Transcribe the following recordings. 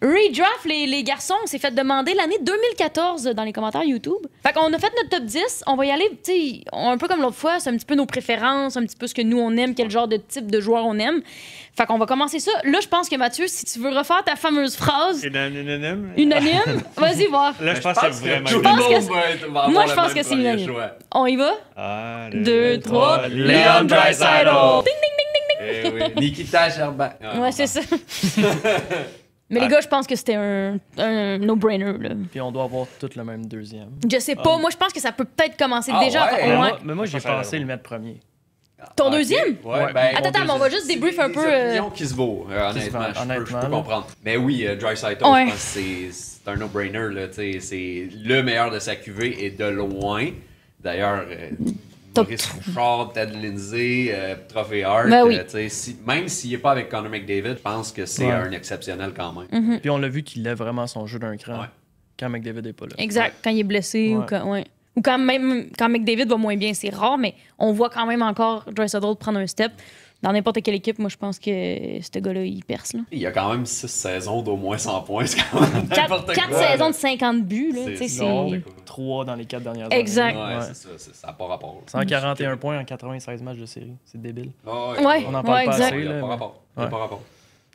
Redraft, les garçons, on s'est fait demander l'année 2014 dans les commentaires YouTube. Fait qu'on a fait notre top 10. On va y aller, tu sais, un peu comme l'autre fois. C'est un petit peu nos préférences, un petit peu ce que nous, on aime, quel genre de type de joueur on aime. Fait qu'on va commencer ça. Là, je pense que Mathieu, si tu veux refaire ta fameuse phrase... Unanime? Unanime? Vas-y, voir. Là, je pense que c'est vraiment... Moi, je pense que c'est unanime. On y va? 1, 2, 3. Leon Draisaitl! Ding, ding, ding, ding, ding! Eh oui. Nikita Sherbak. Ouais, c'est ça. Mais les gars, je pense que c'était un no-brainer. Là. Puis on doit avoir tout le même deuxième. Je sais pas. Moi, je pense que ça peut peut-être commencer Ah déjà. ouais? Mais moi j'ai pensé le mettre premier. Ton deuxième? Ouais, ben, Attends, mais on va juste débrief un peu. C'est une opinion qui se vaut, honnêtement. Je peux comprendre. Mais oui, Draisaitl, Ouais. je pense que c'est un no-brainer. Là, c'est le meilleur de sa QV et de loin. D'ailleurs, Maurice Bouchard, Ted Lindsay, Trophée Hart. Ben oui. Même s'il n'est pas avec Connor McDavid, je pense que c'est un exceptionnel quand même. Puis on l'a vu qu'il lève vraiment son jeu d'un cran Ouais. quand McDavid n'est pas là. Exact, quand il est blessé ou quand. Ouais. Ou quand même quand McDavid va moins bien, c'est rare, mais on voit quand même encore Draisaitl prendre un step. Dans n'importe quelle équipe, moi je pense que ce gars-là, il perce. Là. Il y a quand même 6 saisons d'au moins 100 points. C'est quand même n'importe 4 quoi, saisons là. de 50 buts, là, tu sais, c'est... Non, 3 dans les 4 dernières années. Exact. Ouais, Ouais. c'est ça. Ça n'a pas rapport. 141 points en 96 matchs de série. C'est débile. Ah Ouais, On en parle pas exact. assez. Il n'y a là, pas mais- rapport. Il y a Ouais. pas rapport.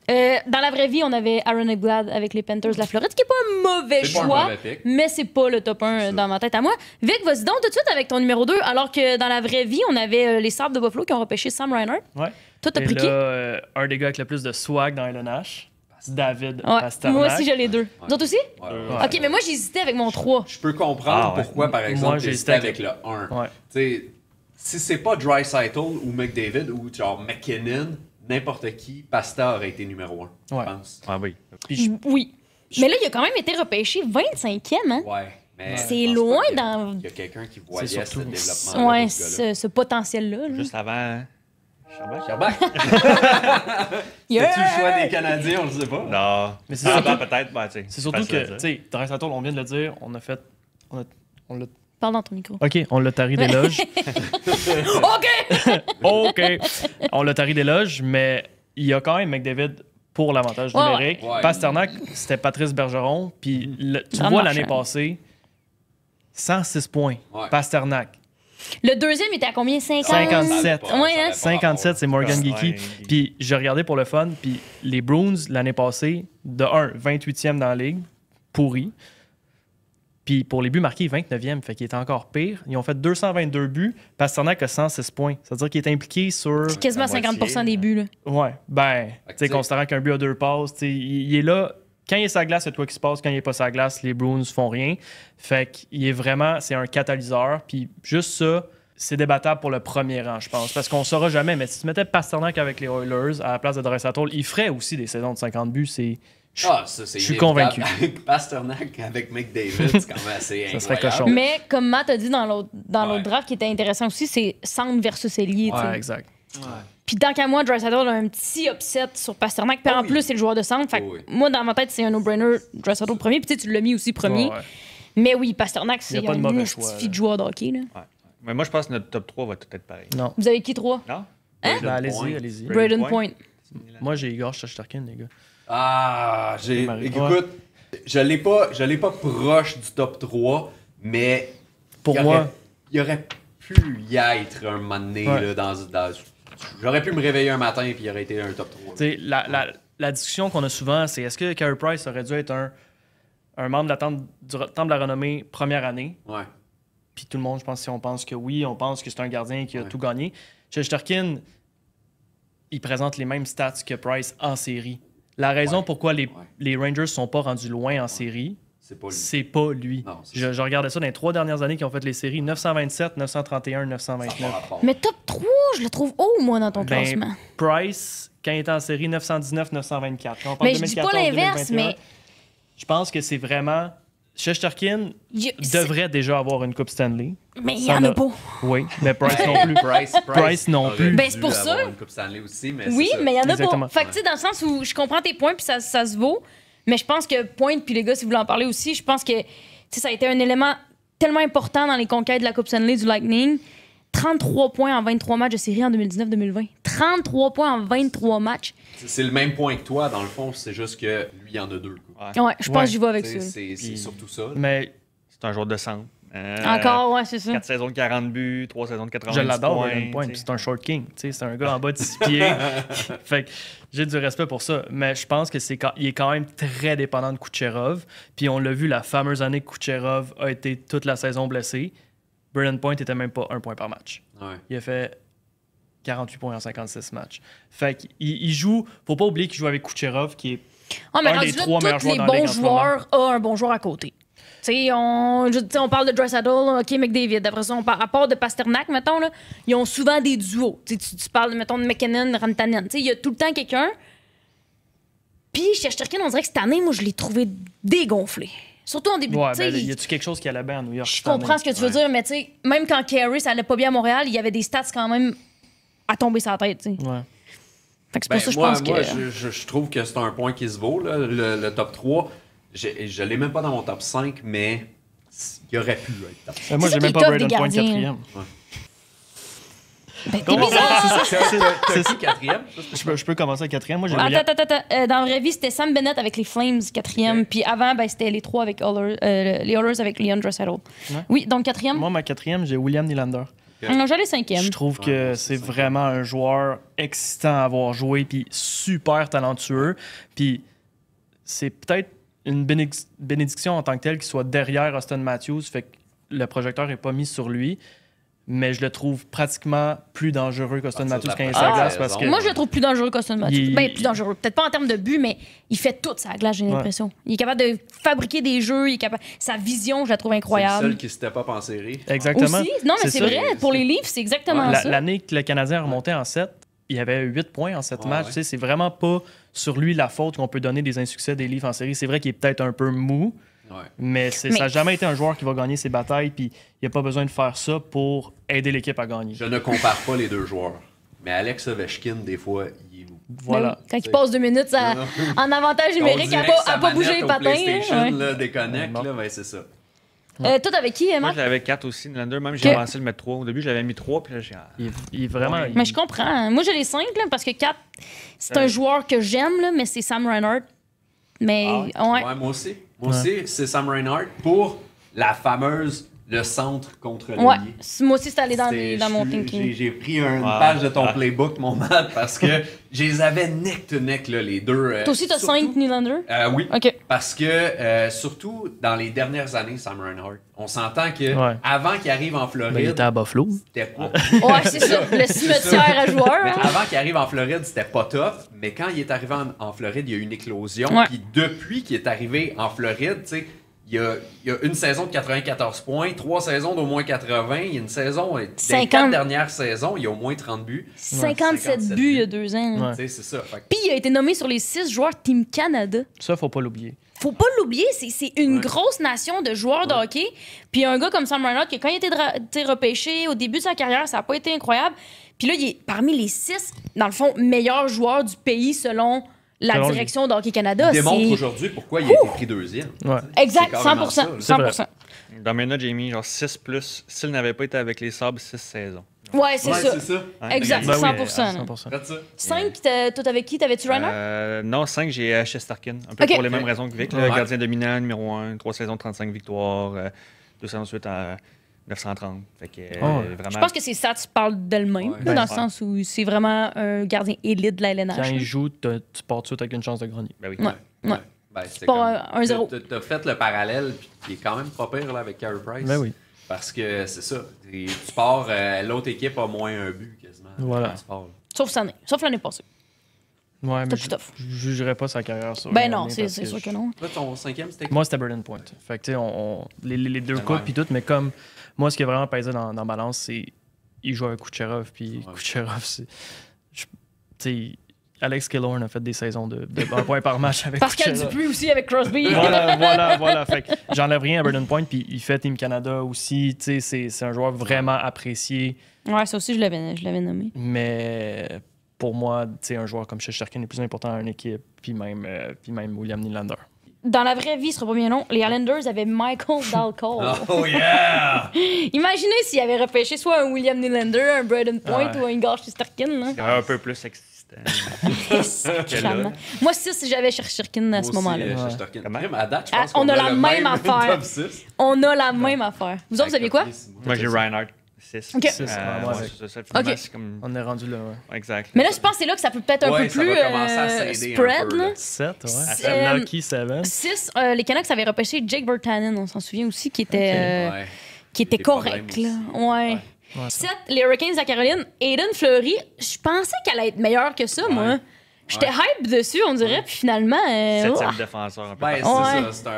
Dans la vraie vie, on avait Aaron Ekblad avec les Panthers de la Floride, ce qui n'est pas un mauvais C'est pas un choix, mauvais pick. mais c'est pas le top 1 dans ma tête à moi. Vic, vas-y donc tout de suite avec ton numéro 2, alors que dans la vraie vie, on avait les Sabres de Buffalo qui ont repêché Sam Reinhart. Ouais. Toi, t'as Et pris là, qui? un des gars avec le plus de swag dans LNH, David Ouais, Pasternak. moi aussi, j'ai les deux. Vous autres aussi? Ouais. Ouais. OK, mais moi, j'ai hésité avec mon 3. Je peux comprendre Ah ouais. pourquoi, par exemple, Moi, j'ai j'ai hésité avec le 1. Ouais. Tu sais, si c'est pas Draisaitl ou McDavid ou genre McKinnon, n'importe qui, Pasta aurait été numéro 1, Ouais. je pense. Ah oui. Oui. Mais là, il a quand même été repêché 25e, hein? Ouais. Mais C'est je pense loin pas dans... qu'il y a quelqu'un qui voyait C'est ce surtout- développement. Ouais, ce potentiel-là. là. Juste avant... Sherbak? Sherbak. Yeah! C'est-tu le choix des Canadiens? On le sait pas. Non. Mais c'est Avant, surtout- peut-être. Ben, tu sais, C'est surtout facile à que, dire. tu sais, Draisaitl, on vient de le dire, on l'a. Parle dans ton micro. OK, on l'a taré d'éloges. OK! OK. On l'a taré d'éloges, mais il y a quand même McDavid pour l'avantage Ouais, numérique. ouais. Pasternak, c'était Patrice Bergeron. Puis tu Grande vois marchande. l'année passée, 106 points. Ouais. Pasternak. Le deuxième était à combien? 50? 57. Ça Ouais, hein? aurait pas 57, c'est Morgan Ouais. Geeky. Puis je regardais pour le fun. Puis les Bruins, l'année passée, de 1, 28e dans la ligue, pourri. Puis pour les buts marqués, 29e, fait qu'il était encore pire. Ils ont fait 222 buts. Pasternak a 106 points. C'est-à-dire qu'il est impliqué sur... C'est quasiment La moitié, 50% des buts, là. Ouais, ben, Fait que tu sais, considérant qu'un but a 2 passes, tu sais, il est là. Quand il est sur la glace, c'est toi qui se passe. Quand il est pas sur la glace, les Bruins font rien. Fait qu'il est vraiment, c'est un catalyseur. Puis juste ça, c'est débattable pour le premier rang, je pense. Parce qu'on saura jamais. Mais si tu mettais Pasternak avec les Oilers à la place de Draisaitl, il ferait aussi des saisons de 50 buts. C'est... Ah, ça, c'est Je suis inévitable. convaincu. Avec Pasternak avec McDavid, c'est quand même assez Ça serait incroyable. cochon. Mais comme Matt a dit dans l'autre Ouais. draft qui était intéressant aussi, c'est centre versus ailier. tu sais. Ouais, exact. Puis tant qu'à moi, Draisaitl a un petit upset sur Pasternak. Puis Oh en oui. plus, c'est le joueur de centre. Fait que Oh oui. moi, dans ma tête, c'est un no-brainer. Draisaitl premier. Puis tu sais, tu l'as mis aussi premier. Ouais, ouais. Mais oui, Pasternak, Il c'est y a pas de un mauvais choix, esti là. de joueur de hockey. Là. Ouais. Mais moi, je pense que notre top 3 va tout être pareil. Non. Vous avez qui 3? Non? Hein? Ben, allez-y, Point. allez-y. Braden Point. Moi, j'ai Igor Shesterkin, les gars. Ah, Marie. écoute, je l'ai pas proche du top 3, mais Pour il moi... aurait, il aurait pu y être un moment donné. Ouais. Là, j'aurais pu me réveiller un matin et il aurait été un top 3. Tu sais, la discussion qu'on a souvent, c'est est-ce que Carey Price aurait dû être un membre de la Temple de la renommée première année? Ouais. Puis tout le monde, je pense, si on pense que oui, on pense que c'est un gardien qui a Ouais. tout gagné. Shesterkin, il présente les mêmes stats que Price en série. La raison Ouais. pourquoi les Ouais. Rangers sont pas rendus loin en série, C'est pas lui. c'est pas lui. Non, c'est Je regardais ça dans les 3 dernières années qui ont fait les séries 927, 931, Ça a 929. pas rapport. Mais top 3, je le trouve haut, moi, dans ton Ben, classement. Price, quand il était en série 919, 924. Quand on parle Mais je dis pas 2014, l'inverse, 2021, mais je pense que c'est vraiment. Shesterkin c'est- devrait déjà avoir une Coupe Stanley. mais il y ça en a n'a- pas. Oui, mais Price non plus. Price non aurait plus. Ben, dû c'est pour ça. avoir une Coupe Stanley aussi, mais Oui, c'est ça. mais il y en a Exactement. pas. Fait que, tu sais, dans le sens où je comprends tes points, puis ça se vaut. Mais je pense que Pointe, puis les gars, si vous voulez en parler aussi, je pense que tu sais, ça a été un élément tellement important dans les conquêtes de la Coupe Stanley du Lightning. 33 points en 23 matchs de série en 2019-2020. 33 points en 23 matchs. C'est le même point que toi, dans le fond, c'est juste que lui, il y en a 2. Ouais, je pense que j'y vais avec C'est ça. surtout ça. Mais C'est un joueur de centre. Encore, ouais, c'est ça. 4 saisons de 40 buts, 3 saisons de 80 je l'adore, points. Braden Point. t'sais. C'est un short king. C'est un gars en bas de 6 pieds. Fait que j'ai du respect pour ça. Mais je pense qu'il est quand même très dépendant de Kucherov. Puis on l'a vu, la fameuse année que Kucherov a été toute la saison blessé. Braden Point n'était même pas 1 point par match. Ouais. Il a fait 48 points en 56 matchs. Fait qu'il joue... Faut pas oublier qu'il joue avec Kucherov, qui est Ah, mais un rendu des là, 3 meilleurs tous les joueurs dans la bons ligue en ce moment. joueurs ont un bon joueur à côté. Tu sais, on parle de Draisaitl, OK, McDavid. Après ça, à part de Pasternak, mettons, là, ils ont souvent des duos. Tu parles, mettons, de McKinnon, Rantanen. Tu sais, il y a tout le temps quelqu'un. Puis, Shesterkin, on dirait que cette année, moi, je l'ai trouvé dégonflé. Surtout en début. Ouais, tu sais, ben, y a-tu quelque chose qui allait bien à New York? je cette année? comprends ce que tu veux dire, mais tu sais, même quand Carey, ça allait pas bien à Montréal, il y avait des stats quand même à tomber sa tête, tu sais. Ouais. Fait que c'est pour ça que je pense que... Je trouve que c'est un point qui se vaut, là, le top 3. Je l'ai même pas dans mon top 5, mais il aurait pu être top 5. Moi, ça j'ai qui même est pas tough Braden des Point gardiens. quatrième. Ben, t'es bizarre! T'as qui quatrième? Je peux commencer à quatrième. Moi, j'ai Attends. Dans la vraie vie, c'était Sam Bennett avec les Flames, quatrième. Ok. Puis avant, ben, c'était les trois avec les Oilers avec Leon Draisaitl. Ouais. Oui, donc quatrième. Moi, ma quatrième, j'ai William Nylander. Non, j'allais cinquième. Je trouve que Ouais, c'est c'est vraiment un joueur excitant à avoir joué, puis super talentueux. Puis c'est peut-être une bénédiction en tant que telle qu'il soit derrière Austin Matthews, fait que le projecteur n'est pas mis sur lui. Mais je le trouve pratiquement plus dangereux qu'Austin Partir de Matthews la quand il est première sur la glace saison. parce que Moi, je le trouve plus dangereux qu'Austin Matthews. Il- Ben, plus dangereux. Peut-être pas en termes de but, mais il fait tout sa glace, j'ai l'impression. Il est capable de fabriquer des jeux. Il est capable... Sa vision, je la trouve C'est le incroyable. seul qui step up en série. exactement. Aussi, non, mais c'est ça. vrai. Pour les Leafs, c'est exactement ça. L'année que le Canadien remontait en 7, il y avait 8 points en 7 Ouais, matchs. ouais. Tu sais, c'est vraiment pas sur lui la faute qu'on peut donner des insuccès des Leafs en série. C'est vrai qu'il est peut-être un peu mou, Ouais. mais ça n'a jamais été un joueur qui va gagner ses batailles, puis il n'y a pas besoin de faire ça pour aider l'équipe à gagner. Je ne compare pas les deux joueurs. Mais Alex Ovechkin, des fois, il est mou. Voilà. Ben oui, quand il passe 2 minutes en avantage numérique, On à dirait que sa pas bouger manette les au patins. PlayStation, Hein, ouais. là, déconnecte, Bon. là, ben c'est ça. Toi, avec qui, Moi, Marc? je l'avais 4 aussi, Nylander. Même, j'ai Ok. avancé le mettre 3. Au début, je l'avais mis 3, puis là, j'ai... Il est vraiment. Ouais. Mais je comprends. Moi, j'ai les 5, là, parce que 4, c'est un joueur que j'aime, là, mais c'est Sam Reinhart. Mais, Ah, ouais. moi aussi. Moi aussi, c'est Sam Reinhart pour la fameuse le centre contre le Ouais. lié. Moi aussi, c'est allé dans mon J'ai thinking. j'ai pris une Ouais. page de ton Ouais. playbook, mon Matt, parce que je les avais neck to neck, là, les deux. Toi aussi, t'as surtout- 5 Nylander? Oui. OK. Parce que, surtout dans les dernières années, Sam Reinhart, on s'entend que Ouais. avant qu'il arrive en Floride, Ben, il était à Buffalo. c'était pas. Ouais, c'est ça. Le cimetière à joueurs. Mais hein. avant qu'il arrive en Floride, c'était pas top. Mais quand il est arrivé en Floride, il y a eu une éclosion. Ouais. Puis depuis qu'il est arrivé en Floride, tu sais, il y a une saison de 94 points, 3 saisons d'au moins 80. Il y a une saison, des 50. 4 dernières saisons, il y a au moins 30 buts. 57 57 buts il y a 2 ans. Ouais. Tu sais, c'est ça. Fait que- Puis il a été nommé sur les 6 joueurs Team Canada. Ça, faut pas l'oublier. Faut pas l'oublier, c'est une Ouais. grosse nation de joueurs de hockey. Puis un gars comme Sam Reinhart, qui quand il était repêché au début de sa carrière, ça a pas été incroyable. Puis là, il est parmi les 6, dans le fond, meilleurs joueurs du pays selon la Selon direction de Hockey Canada. Il démontre C'est aujourd'hui pourquoi il a été pris deuxième. Ouais. exact, C'est carrément 100%. ça, là. C'est vrai. 100%. Dans mes notes, j'ai mis genre 6+. S'il n'avait pas été avec les Sabres, 6 saisons. Ouais, c'est Ouais, ça. c'est ça. Exact, Ben oui, 100%. à 100%. Faites ça. 5, toi, avec qui? T'avais-tu Reinhart? Non, 5, j'ai Shesterkin. Un peu Ok. pour les mêmes raisons que Vic. Le Ouais. gardien dominant, numéro 1, 3 saisons, 35 victoires, 2 saisons ensuite à 930. Fait que, Ouais. vraiment... Je pense que ses stats parlent d'elles-mêmes, Ouais. là, dans le Ouais. sens où c'est vraiment un gardien élite de la Quand LNH. il là. joue, tu pars tout de suite avec une chance de gagner. Ben oui. Ouais. Ouais. Ben, c'est Pas comme- 1-0. T'as fait le parallèle, puis qui est quand même pas pire là, avec Carey Price. Ben oui. Parce que c'est ça. Tu pars, l'autre équipe a moins un but quasiment. Voilà. quand tu pars, là. Sauf cette année. Sauf l'année passée. Ouais, mais C'était je plus tough. je jugerais pas sa carrière sur Ben une non, année c'est parce sûr que je- non. Toi, ton cinquième, c'était Moi, c'était Braden Point. Fait que, tu sais, les deux Ouais. coupes puis tout, mais comme moi, ce qui a vraiment pesé dans la balance, c'est il joue avec Kucherov, puis Ouais. Kucherov, c'est. Tu sais, Alex Killorn a fait des saisons de 1 point par match avec Pascal Kucherov. Dupuis aussi avec Crosby. Voilà. Fait que j'enlève rien à Braden Point, puis il fait Team Canada aussi. Tu sais, c'est un joueur vraiment apprécié, Ouais, ça aussi, je l'avais nommé. mais pour moi, tu sais, un joueur comme Shesterkin est plus important à une équipe, puis même William Nylander. dans la vraie vie, ce sera pas bien long, les Islanders avaient Michael Dalcol. Oh yeah! Imaginez s'ils avaient repêché soit un William Nylander, un Braden Point Ouais. ou un Igor Shesterkin. Là. C'est un peu plus existant. Sacrément. Moi, 6, j'avais Shesterkin à ce moment-là. Comment? À date, je Ah, pense on qu'on a la le même affaire. top 6. On a la même affaire. Vous autres, vous aviez quoi? Moi, j'ai Reinhardt, 6. Ok. 6, moi, avec. c'est ça. Finalement, Ok. c'est comme... On est rendu là, ouais. Exact. Mais là, je pense que c'est là que ça peut peut-être un Ouais, peu ça plus va commencer à scinder un spread. peu, là. Là. 7, ouais. C'est, Lucky 7. 6, les Canucks avaient repêché Jake Virtanen, on s'en souvient aussi, qui était, Ouais. qui était Des correct. problèmes Là. Ouais. Ouais. 7, les Hurricanes de la Caroline. Aiden Fleury, je pensais qu'elle allait être meilleure que ça, moi. J'étais hype dessus, on dirait, puis finalement, Septième défenseur, un peu. Ben, c'est Ouais. ça,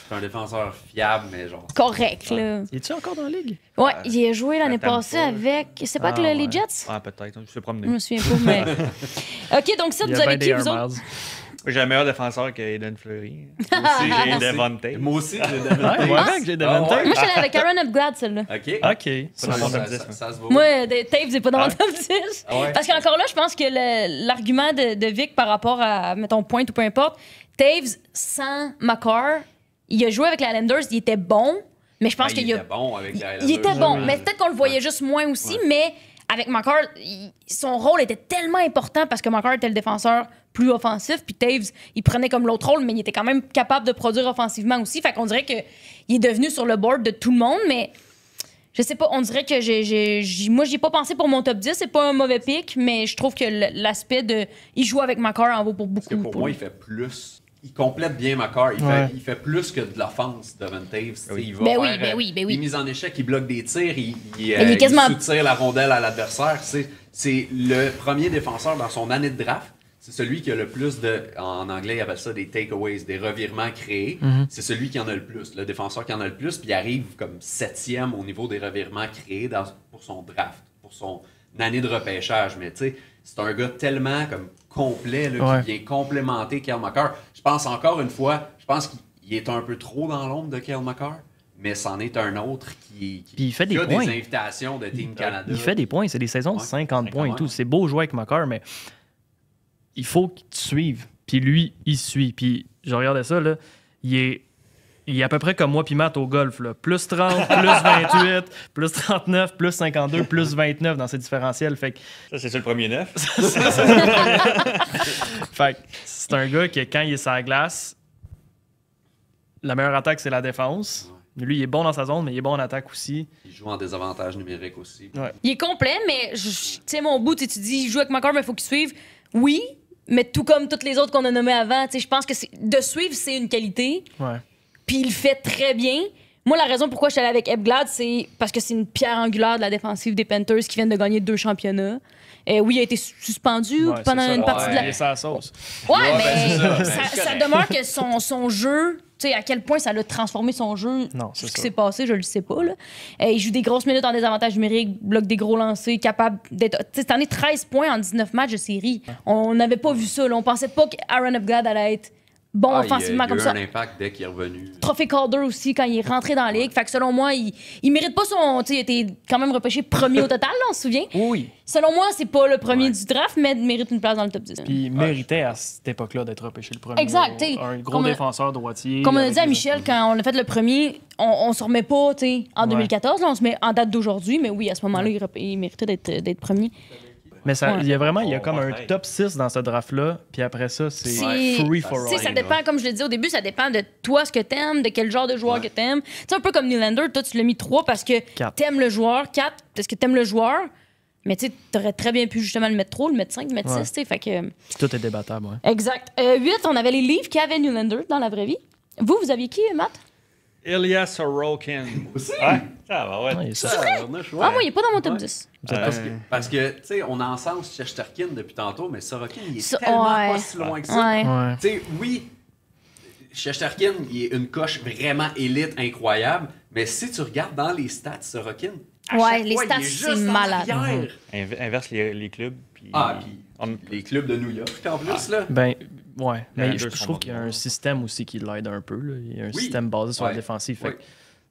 c'est un défenseur fiable, mais genre. correct. Là. Es-tu encore dans la ligue? Ouais, il a joué l'année Tampa. passée avec. C'est pas Ah, que les ouais. Jets? Ah, peut-être. Je suis Je promené. me souviens pas, mais. Ok, donc 7, Il y vous a avez bien qui, des vous autres? Miles. J'ai un meilleur défenseur que Aiden Fleury. Aussi, j'ai Devon Tate. Moi aussi, j'ai Ouais, moi avec, j'ai Devon Ah, Tate. Moi, j'étais avec Aaron Upglad, celle-là. OK. OK. Pas dans mon top 10, Ça se vaut. Moi, Taves n'est pas dans mon top 10. Ah ouais? Parce qu'encore là, je pense que l'argument de Vic par rapport à, mettons, Point ou peu importe, Taves, sans Makar, il a joué avec les Islanders, il était bon, mais je pense Ah, qu'il il a. était bon avec les Il était bon, Islanders. mais peut-être qu'on le voyait juste moins aussi, mais avec Makar, son rôle était tellement important parce que Makar était le défenseur plus offensif, puis Taves, il prenait comme l'autre rôle, mais il était quand même capable de produire offensivement aussi. Fait qu'on dirait qu'il est devenu sur le board de tout le monde, mais je sais pas, on dirait que moi, j'y ai pas pensé pour mon top 10, c'est pas un mauvais pick, mais je trouve que l'aspect de. Il joue avec Makar en vaut pour beaucoup. Parce que pour moi, il fait plus. Il complète bien Makar. Ouais. Il fait plus que de l'offense devant Taves. Oui. Il va Ben oui, faire ben oui, ben oui. des mises en échec, il bloque des tirs, il est quasiment- soutire la rondelle à l'adversaire. C'est le premier défenseur dans son année de draft. C'est celui qui a le plus de, en anglais, il appelle ça des takeaways, des revirements créés. C'est celui qui en a le plus, le défenseur qui en a le plus, puis il arrive comme 7e au niveau des revirements créés pour son draft, pour son année de repêchage. Mais tu sais, c'est un gars tellement comme complet là, Ouais. qui vient complémenter Kyle McCarr. Je pense encore une fois, je pense qu'il est un peu trop dans l'ombre de Kyle McCarr, mais c'en est un autre qui Puis il fait des a points. des invitations de Team Canada. Il fait des points. C'est des saisons de Ouais, 50 points et ouais. tout. C'est beau jouer avec Makar, mais il faut que tu suives. Puis lui, il suit. Puis je regardais ça, là. Il est à peu près comme moi puis Matt au golf. Là. Plus 30, plus 28, plus 39, plus 52, plus 29 dans ses différentiels. Fait que, Ça, c'est sur le premier 9. fait que c'est un gars qui, quand il est sur la glace, la meilleure attaque, c'est la défense. Lui, il est bon dans sa zone, mais il est bon en attaque aussi. Il joue en désavantage numérique aussi. Ouais. Il est complet, mais tu sais, mon bout, tu dis, il joue avec Makar, mais il faut qu'il suive. Oui, mais tout comme toutes les autres qu'on a nommées avant, tu sais, je pense que de suivre, c'est une qualité. Ouais. Puis il le fait très bien. Moi, la raison pourquoi je suis allée avec Ebglad, c'est parce que c'est une pierre angulaire de la défensive des Panthers qui viennent de gagner 2 championnats. Oui, il a été suspendu Ouais, pendant c'est ça. une partie de la. Il est sur la sauce. Ouais, Ouais, mais ben, c'est ça. ça, ça demeure que son jeu, tu sais, à quel point ça l'a transformé son jeu. Non, c'est Ce qui ça. s'est passé, je le sais pas. Là. Il joue des grosses minutes en désavantage numérique, bloque des gros lancers, capable d'être. Tu sais, cette année, 13 points en 19 matchs de série. On n'avait pas vu ça. Là. On pensait pas qu'Aaron Upglad allait être bon offensivement comme ça. Il a eu un impact dès qu'il est revenu. Trophée Calder aussi quand il est rentré dans la ligue. Fait que selon moi, il mérite pas son. Tu sais, il a été quand même repêché premier au total, là, on se souvient. Oui. Selon moi, c'est pas le premier Ouais. du draft, mais il mérite une place dans le top 10. Puis il méritait à cette époque-là d'être repêché le premier. Exact, t'sais, Un gros comme- défenseur droitier. Comme on a avec dit à des- Michel, quand on a fait le premier, on se remet pas tu sais, en Ouais. 2014, là, on se met en date d'aujourd'hui, mais oui, à ce moment-là, il méritait d'être premier. Mais ça, Ouais. il y a comme un Ouais. top 6 dans ce draft-là, puis après ça, c'est C'est- free for Tu sais, all. ça dépend, comme je le disais au début, ça dépend de toi, ce que t'aimes, de quel genre de joueur que t'aimes. Tu sais, un peu comme Nylander, toi, tu l'as mis 3 parce que 4. t'aimes le joueur, 4 parce que t'aimes le joueur, mais tu sais, t'aurais très bien pu justement le mettre 3, le mettre 5, le mettre Ouais. 6, tu sais, fait que... Puis tout est débattable, ouais. Exact. 8, on avait les Leafs qui avaient Nylander dans la vraie vie. Vous aviez qui, Matt? Ilya Sorokin. Aussi? Ouais, ça va, ouais. Ouais, il est ça. Ah, moi, il est pas dans mon top 10. Vous êtes pas- Parce que, tu sais, on encense Shesterkin depuis tantôt, mais Sorokin, il est Ça, tellement ouais. pas si loin que ça. Ouais. Ouais. Tu sais, oui, Shesterkin, il est une coche vraiment élite, incroyable, mais si tu regardes dans les stats, Sorokin, à Ouais, chaque les fois, stats, il est c'est juste en malade. arrière. Inverse les clubs. Puis Puis on- les clubs de New York, en plus, là. Ben, ouais. Mais Les je deux sont trouve qu'il y a bons. un système aussi qui l'aide un peu. Là. Il y a un Oui. système basé sur Ouais. la défensive. Fait Oui. que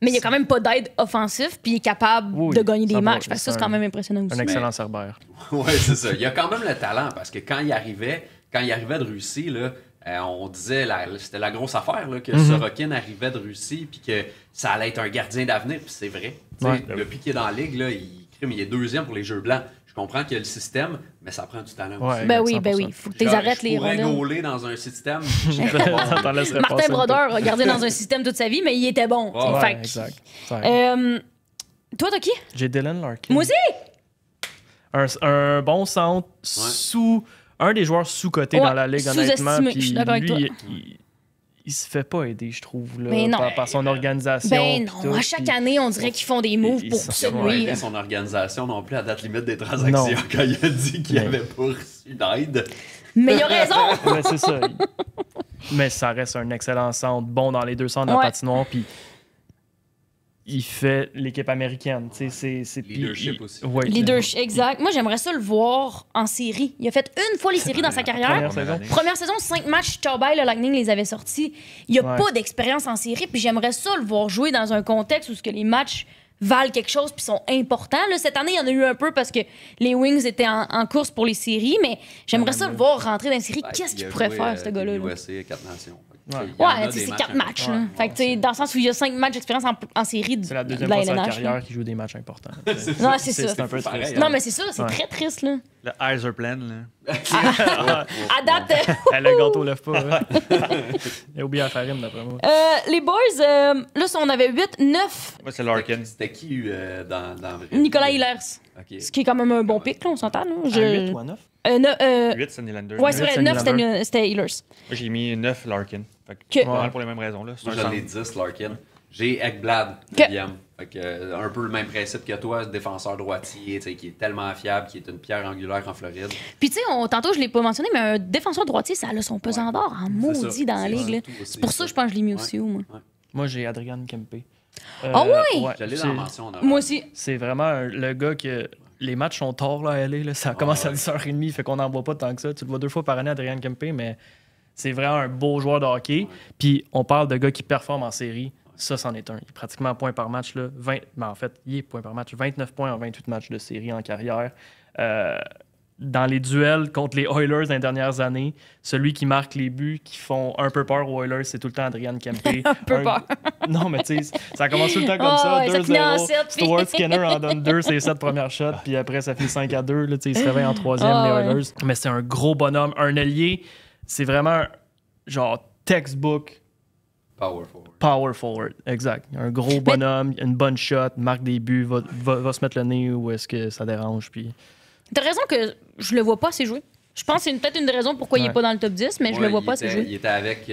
Mais il y a quand même pas d'aide offensif, puis il est capable Oui, de gagner des ça va, matchs. Fait que ça, c'est c'est quand un- même impressionnant aussi. un excellent cerbère. Ouais, c'est ça. Il y a quand même le talent parce que quand il arrivait de Russie, là, On disait c'était la grosse affaire là, que Mhm. Sorokin arrivait de Russie puis que ça allait être un gardien d'avenir, puis c'est vrai. Tu sais, Ouais. Depuis qu'il est dans la ligue, là, il est deuxième pour les Jeux blancs. Je comprends qu'il y a le système, mais ça prend du talent Ouais. aussi. Ben oui, 100%. faut que tu arrêtes les Je pourrais rondelles. gauler dans un système. je serais pas bon. T'en laisserais Martin passer un peu. Brodeur a gardé dans un système toute sa vie, mais il était bon. tu sais. Ouais, Fait que- exact. Ouais. Toi, t'as qui? J'ai Dylan Larkin. Moi aussi! Un bon centre sous. Un des joueurs sous-cotés Ouais, dans la ligue, honnêtement. sous-estimé, Puis je suis d'accord avec lui, toi. il se fait pas aider, je trouve, là, Mais non. par son organisation. Ben puis non, tout, à chaque puis- année, on dirait qu'ils font des moves il pour s'en se fout, Ouais, nuire. et son organisation non plus à date limite des transactions Non. quand il a dit qu'il Mais- avait pas reçu d'aide. Mais il a raison! Mais c'est ça. Mais ça reste un excellent centre, bon dans les deux centres de la Ouais. patinoire, puis il fait l'équipe américaine. Tu sais, c'est Leadership puis- aussi. Ouais, Leadership, exact. Moi, j'aimerais ça le voir en série. Il a fait une fois les séries dans sa carrière. Première saison. Première saison, 5 matchs, ciao bye, le Lightning les avait sortis. Il a Ouais. pas d'expérience en série, puis j'aimerais ça le voir jouer dans un contexte où ce que les matchs valent quelque chose puis sont importants. Là, cette année, il y en a eu un peu parce que les Wings étaient en course pour les séries, mais j'aimerais ça le voir rentrer dans les séries. Qu'est-ce qu'il pourrait faire, ce gars-là? Là? USA, 4 nations. Ouais. Ouais, c'est 4 matchs. Là. Fait que, tu sais, dans le sens où il y a 5 matchs d'expérience en série de C'est la deuxième de fois de sa LNH, là. carrière qu'il joue des matchs importants. Non, c'est ça. C'est un peu Pareil, triste. hein. Non, mais c'est ça, c'est Ouais. très triste. Là. Le eyes are plan, là. À date, Le gâteau lève pas. Hein? Il a oublié la farine, d'après moi. les boys, là, on avait 8, 9. Moi, c'est Larkin. C'était qui dans vrai? Nicolas Hillers. Ok. Ce qui est quand même un bon pic, là, on s'entend. Là. À 8 ou à 9? 8, c'est Nylander. Ouais, c'est Huit, vrai, c'est 9, Nylander. c'était Hillers. Moi, j'ai mis 9 Larkin. Fait que, Que- pas mal pour les mêmes raisons. Là. C'est Moi, un j'en ai centre. 10, Larkin. J'ai Ekblad, Que- 9e. Fait que, un peu le même principe que toi, défenseur droitier, tu sais, qui est tellement fiable, qui est une pierre angulaire en Floride. Puis, tu sais, tantôt, je l'ai pas mentionné, mais un défenseur droitier, ça a son pesant d'or en C'est maudit ça. dans la C'est ligue. là. surtout aussi C'est pour ça que je pense que je l'ai mis aussi haut, moi. Moi, j'ai Adrian Kempe. Ah ouais? Je l'ai c'est- dans la mention honorable. Moi aussi. C'est vraiment le gars que les matchs sont tard là, à LA. Là. Ça commence à 10h30, fait qu'on n'en voit pas tant que ça. Tu le vois 2 fois par année, Adrian Kempe, mais c'est vraiment un beau joueur de hockey. Puis on parle de gars qui performent en série. Ça, c'en est un. Il est pratiquement point par match. Là. Mais en fait, il est point par match. 29 points en 28 matchs de série en carrière. Dans les duels contre les Oilers dans les dernières années, celui qui marque les buts qui font un peu peur aux Oilers, c'est tout le temps Adrian Kempe. Un peu peur. Non, mais tu sais, ça commence tout le temps comme Ah ça. ouais, ça finit en 2-0. sept, puis- Stuart Skinner en donne 2 ses 7 premières shots, puis après, ça finit 5-2. Là, tu sais, il se réveille en 3e, Ah les Oilers. Mais c'est un gros bonhomme. Un allié, c'est vraiment genre textbook Power forward. power forward. Exact. Un gros bonhomme, une bonne shot, marque des buts, va se mettre le nez où est-ce que ça dérange. Puis... T'as raison que je le vois pas assez jouer. Je pense que c'est peut-être une des raisons pourquoi il est Ouais. pas dans le top 10, mais je Ouais, le vois il pas assez était- jouer. Il était avec.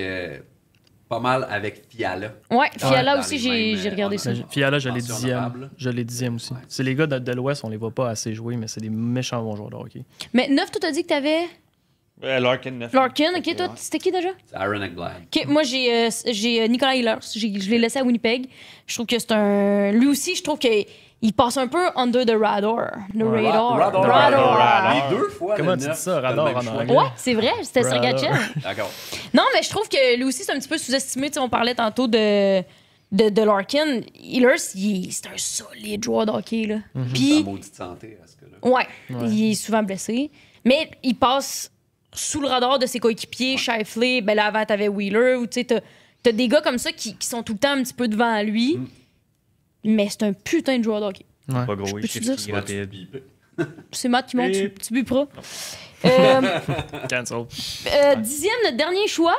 Pas mal avec Fiala. Ouais, Fiala dans aussi, les mêmes, j'ai regardé ça. on a- Fiala, je l'ai mention 10e. honorable. Je l'ai 10e aussi. Ouais. C'est les gars de l'Ouest, on les voit pas assez jouer, mais c'est des méchants bons joueurs de hockey. Mais 9, toi, t'as dit que t'avais Larkin, 9. Larkin, ok, Ok, toi, ouais. c'était qui déjà? C'est Aaron Ekblad. Ok, moi, j'ai Nicolas Hillers. Je l'ai laissé à Winnipeg. Je trouve que c'est un. Lui aussi, je trouve qu'il passe un peu under the radar. Le Ouais. radar. Les deux fois. Comment le tu neuf, dis ça, t'as le radar même en choix. anglais? Ouais, c'est vrai, c'était Radar. Sergachev. D'accord. Non, mais je trouve que lui aussi, c'est un petit peu sous-estimé. Tu sais, on parlait tantôt de Larkin. Hillers, c'est un solide joueur de hockey. Là. Sa Puis, maudite santé à ce cas-là. ouais, Ouais. il est souvent blessé. Mais il passe sous le radar de ses coéquipiers. Shifley, ben là, avant, t'avais Wheeler. Ou tu sais, t'as des gars comme ça qui sont tout le temps un petit peu devant lui. Mais c'est un putain de joueur de hockey. Ouais. Pas gros, peux-tu il dire est ça? rapide. C'est Matt qui monte, Bip. tu buperas. Cancel. 10e, notre dernier choix.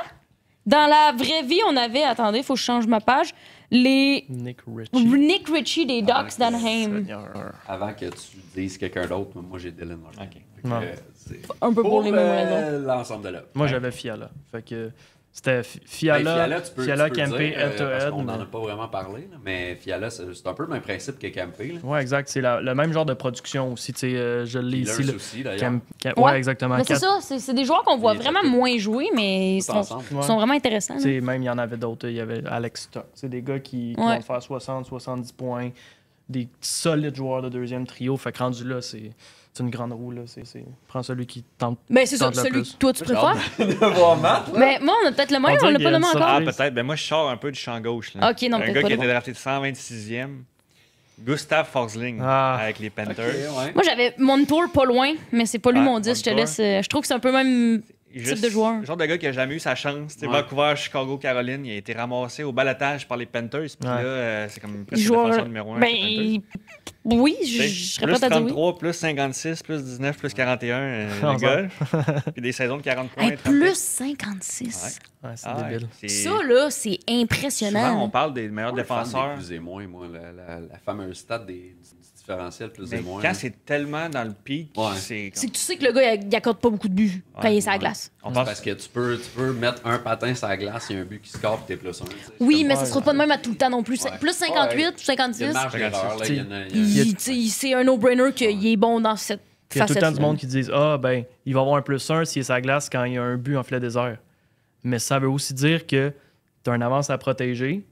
Dans la vraie vie, on avait, attendez, faut que je change ma page, les Nick Ritchie. Nick Ritchie des Ducks d'Anaheim. Seigneur. Avant que tu dises quelqu'un d'autre, moi j'ai Dylan Larkin. Ok. Fait que, Ouais. c'est Un peu pour les mêmes euh, raisons. l'ensemble de l'œuvre. Moi, j'avais Fiala. Fait que c'était Fiala, Ben, tu peux Fiala, dire, Kempe, head to parce head. qu'on n'en mais- a pas vraiment parlé, là, mais Fiala, c'est un peu le même principe que Kempe. Là. Ouais, exact. C'est le même genre de production aussi. Tu sais, je l'ai ici. Healers là. aussi, d'ailleurs. Ouais. Ouais, exactement. Mais c'est Quatre- ça, c'est des joueurs qu'on voit Il est vraiment top. moins jouer, mais ils Tous sont, ensemble. Ouais. sont vraiment intéressants. là. Tu sais, même il y en avait d'autres. Il y avait Alex Stock. C'est des gars qui Ouais. vont faire 60, 70 points. Des solides joueurs de deuxième trio. Fait que rendu là, c'est une grande roue. Là. Prends celui qui tente. Ben, c'est ça, Tente le celui plus. que toi tu J'ai hâte préfères. de voir Matt. Mais moi, on a peut-être le même, On on dirait l'a qu'il pas y a nommé une encore. Ah, surprise. peut-être. Ben moi, je sors un peu du champ gauche. Là. Ok, non, un peut-être gars pas qui a le été bon. drafté 126e. Gustav Forsling Ah. avec les Panthers. Ok, ouais. Moi, j'avais Montour pas loin, mais c'est pas lui Ouais, mon 10, je te Montour. laisse. Je trouve que c'est un peu même. type de joueur. Le genre de gars qui a jamais eu sa chance. Tu sais, Ouais. Vancouver, Chicago, Caroline, il a été ramassé au balotage par les Panthers. Puis Ouais. là, c'est comme presque le Joueur. défenseur numéro 1 avec les Panthers. Ben, oui, Tu sais, je serais plus prête à dire oui. 33, plus 56, plus 19, plus 41, le Ensemble. gars. Puis des saisons de 40 points. Hey, 30. plus 56. Ouais, c'est Ah ouais, débile. c'est- Ça, là, c'est Souvent, on impressionnant. parle des meilleurs Moi, le fan défenseurs. des plus et moins, moi, la fameuse stat du différentiel plus Mais et moins. quand c'est tellement dans le pic, Ouais. c'est C'est que tu sais que le gars, il accorde pas beaucoup de buts quand Ouais, il est sur la ouais. glace. on C'est pense parce que tu peux mettre un patin sur la glace, il y a un but qui score, puis t'es plus 1. Oui, mais ça Ouais, sera pas de même à tout le temps non plus. Ouais. Plus 58 ou Il y a 56, une marge d'erreur, là. Il y en a- c'est un no-brainer qu'il est bon dans cette Il y a tout le temps du facette-là. monde qui disent ah, ben, il va avoir un +1 s'il est sa glace quand il y a un but en filet désert. Mais ça veut aussi dire que tu as une avance à protéger.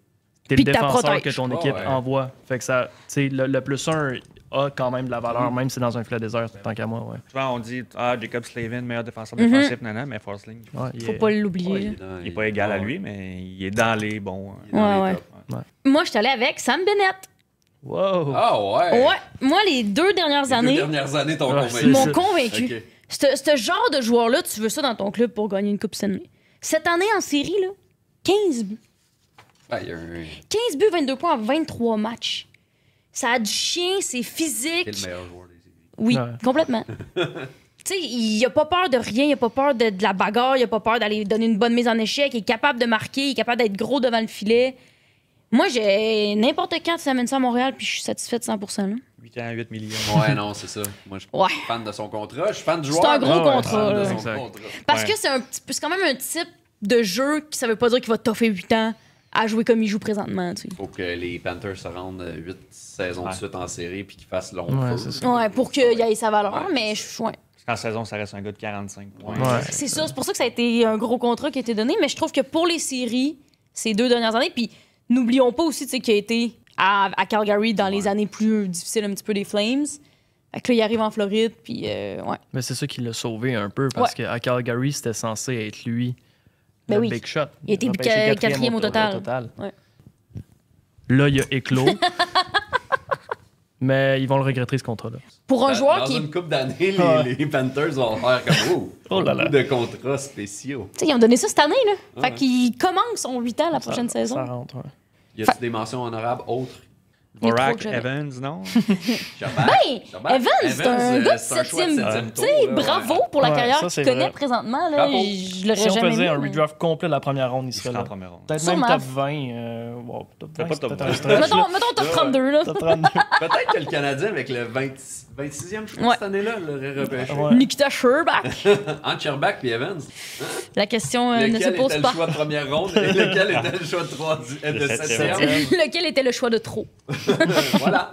Tu es Puis le que t'as défenseur protèges. que ton Ah, équipe ouais. envoie. Fait que ça, tu sais, le +1 a quand même de la valeur, même si c'est dans un filet désert, tant qu'à moi. Ouais. souvent on dit Jacob Slavin, meilleur défenseur Mhm. défensif, nanana, mais Forsling, Ouais, il Faut est- pas l'oublier. il est pas égal à lui, mais il est dans les bons. Ouais. Moi, je suis allée avec Sam Bennett. Wow! Ah ouais! Ouais, moi, les 2 dernières Les années, 2 dernières années t'ont Ouais, convaincu. c'est m'ont ça. convaincu. Ok. Ce genre de joueur-là, tu veux ça dans ton club pour gagner une Coupe Stanley. Cette année en série, là, 15 buts. Ah, il y a un... 15 buts, 22 points en 23 matchs. Ça a du chien, c'est physique. C'est le meilleur joueur des séries. Oui, Ouais. complètement. Tu sais, il a pas peur de rien, il a pas peur de la bagarre, il a pas peur d'aller donner une bonne mise en échec, il est capable de marquer, il est capable d'être gros devant le filet. Moi, j'ai n'importe quand tu amènes ça à Montréal, puis je suis satisfaite 100%. Là. 8 ans, 8 millions. Ouais, non, c'est ça. Moi, je suis Ouais. fan de son contrat. Je suis fan du C'est joueur. un gros mais je suis contrat, fan de là. son Exact. contrat. Parce Ouais. que c'est quand même un type de jeu qui ça veut pas dire qu'il va toffer 8 ans à jouer comme il joue présentement. Tu sais. Il faut que les Panthers se rendent 8 saisons de Ouais. suite en série puis qu'ils fassent long Ouais, feu. c'est ça. Ouais, pour qu'il ait sa valeur, Ouais. mais ouais. En saison, ça reste un gars de 45 points. Ouais. C'est ça, c'est pour ça que ça a été un gros contrat qui a été donné, mais je trouve que pour les séries, ces 2 dernières années, puis n'oublions pas aussi tu sais, qu'il a été à Calgary dans les années plus difficiles un petit peu des Flames. Fait que là, il arrive en Floride, puis ouais. Mais c'est ça qui l'a sauvé un peu, parce qu'à Calgary, c'était censé être lui Ben le oui. big shot. Il était Repêché quatrième au total. Ouais. Là, il a éclos. Mais ils vont le regretter, ce contrat-là. Pour un Dans- joueur dans qui est. une coupe d'années, Ouais. les Panthers vont faire comme Oh là là. beaucoup de contrats spéciaux. Tu sais, ils ont donné ça cette année, là. Fait Ouais. qu'il commence son 8 ans la prochaine saison. Ça rentre, ouais. Y a-tu des mentions honorables autres? Les trois Vorak que j'avais. Evans, non? Ben, Evans, c'est un gars de c'est choix de 7e. septième Tu tour, sais, là, bravo ouais. pour la Ouais, carrière ça, qu'il c'est connaît vrai. présentement. Là, Bravo. je l'aurais Si on jamais faisait mis, un mais- redraft complet de la première ronde, il Il serait sera en là. première ronde. Peut-être Sûrement. même top 20. Top 20, Pas top c'est peut-être 20. un stretch, là. Mettons top 32, là. Top 32. Peut-être que le Canadien, avec le 26e choix Ouais. cette année-là, l'aurait repêché. Ouais. Nikita Sherbach. Entre Sherbach et Evans. La question ne se Lequel pose était pas. le choix de première ronde et lequel était le choix de De septième. 7e? Lequel était le choix de trop? Voilà.